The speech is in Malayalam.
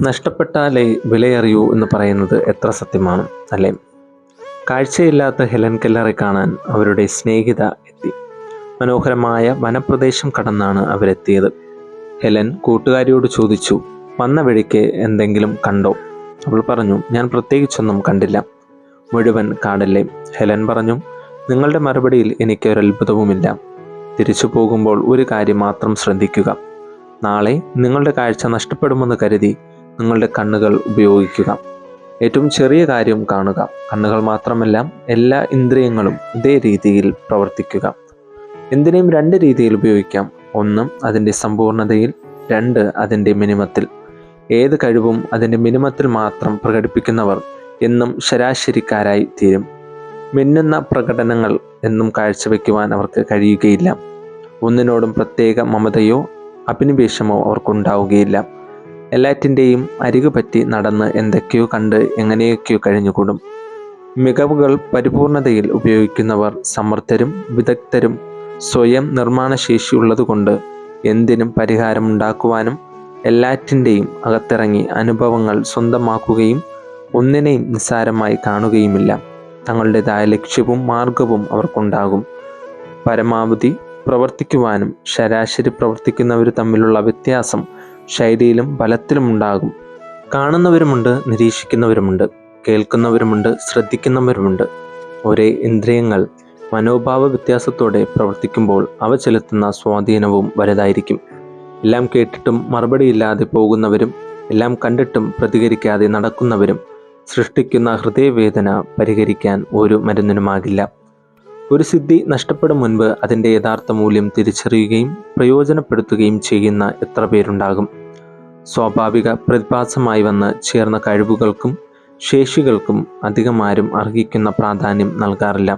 നഷ്ടപ്പെട്ടാലേ വിലയറിയൂ എന്ന് പറയുന്നത് എത്ര സത്യമാണ് അല്ലേ? കാഴ്ചയില്ലാത്ത ഹെലൻ കെല്ലറെ കാണാൻ അവരുടെ സ്നേഹിത എത്തി. മനോഹരമായ വനപ്രദേശം കടന്നാണ് അവരെത്തിയത്. ഹെലൻ കൂട്ടുകാരിയോട് ചോദിച്ചു, വന്ന വഴിക്ക് എന്തെങ്കിലും കണ്ടോ? അവൾ പറഞ്ഞു, ഞാൻ പ്രത്യേകിച്ചൊന്നും കണ്ടില്ല. മുഴുവൻ കാടല്ലേ? ഹെലൻ പറഞ്ഞു, നിങ്ങളുടെ മറുപടിയിൽ എനിക്ക് ഒരത്ഭുതവുമില്ല. തിരിച്ചു പോകുമ്പോൾ ഒരു കാര്യം മാത്രം ശ്രദ്ധിക്കുക. നാളെ നിങ്ങളുടെ കാഴ്ച നഷ്ടപ്പെടുമെന്ന് കരുതി നിങ്ങളുടെ കണ്ണുകൾ ഉപയോഗിക്കുക. ഏറ്റവും ചെറിയ കാര്യം കാണുക. കണ്ണുകൾ മാത്രമല്ല, എല്ലാ ഇന്ദ്രിയങ്ങളും ഇതേ രീതിയിൽ പ്രവർത്തിക്കുക. എന്തിനേയും രണ്ട് രീതിയിൽ ഉപയോഗിക്കാം. ഒന്ന് അതിൻ്റെ സമ്പൂർണതയിൽ, രണ്ട് അതിൻ്റെ മിനിമത്തിൽ. ഏത് കഴിവും അതിൻ്റെ മിനിമത്തിൽ മാത്രം പ്രകടിപ്പിക്കുന്നവർ എന്നും ശരാശരിക്കാരായി തീരും. മിന്നുന്ന പ്രകടനങ്ങൾ എന്നും കാഴ്ചവെക്കുവാൻ അവർക്ക് കഴിയുകയില്ല. ഒന്നിനോടും പ്രത്യേക മമതയോ അഭിനിവേശമോ അവർക്കുണ്ടാവുകയില്ല. എല്ലാറ്റിൻ്റെയും അരികുപറ്റി നടന്ന് എന്തൊക്കെയോ കണ്ട് എങ്ങനെയൊക്കെയോ കഴിഞ്ഞുകൂടും. മികവുകൾ പരിപൂർണതയിൽ ഉപയോഗിക്കുന്നവർ സമർത്ഥരും വിദഗ്ധരും സ്വയം നിർമ്മാണശേഷിയുള്ളതുകൊണ്ട് എന്തിനും പരിഹാരമുണ്ടാക്കുവാനും എല്ലാറ്റിൻ്റെയും അകത്തിറങ്ങി അനുഭവങ്ങൾ സ്വന്തമാക്കുകയും ഒന്നിനെയും നിസ്സാരമായി കാണുകയുമില്ല. തങ്ങളുടേതായ ലക്ഷ്യവും മാർഗവും അവർക്കുണ്ടാകും. പരമാവധി പ്രവർത്തിക്കുവാനും ശരാശരി പ്രവർത്തിക്കുന്നവർ തമ്മിലുള്ള വ്യത്യാസം ശൈലിയിലും ബലത്തിലുമുണ്ടാകും. കാണുന്നവരുമുണ്ട്, നിരീക്ഷിക്കുന്നവരുമുണ്ട്, കേൾക്കുന്നവരുമുണ്ട്, ശ്രദ്ധിക്കുന്നവരുമുണ്ട്. ഒരേ ഇന്ദ്രിയങ്ങൾ മനോഭാവ വ്യത്യാസത്തോടെ പ്രവർത്തിക്കുമ്പോൾ അവ ചെലുത്തുന്ന സ്വാധീനവും വലുതായിരിക്കും. എല്ലാം കേട്ടിട്ടും മറുപടിയില്ലാതെ പോകുന്നവരും എല്ലാം കണ്ടിട്ടും പ്രതികരിക്കാതെ നടക്കുന്നവരും സൃഷ്ടിക്കുന്ന ഹൃദയവേദന പരിഹരിക്കാൻ ഒരു മരുന്നിനുമാകില്ല. ഒരു സിദ്ധി നഷ്ടപ്പെടും മുൻപ് അതിൻ്റെ യഥാർത്ഥ മൂല്യം തിരിച്ചറിയുകയും പ്രയോജനപ്പെടുത്തുകയും ചെയ്യുന്ന എത്ര പേരുണ്ടാകും? സ്വാഭാവിക പ്രതിഭാസമായി വന്ന് ചേർന്ന കഴിവുകൾക്കും ശേഷികൾക്കും അധികമാരും അർഹിക്കുന്ന പ്രാധാന്യം നൽകാറില്ല.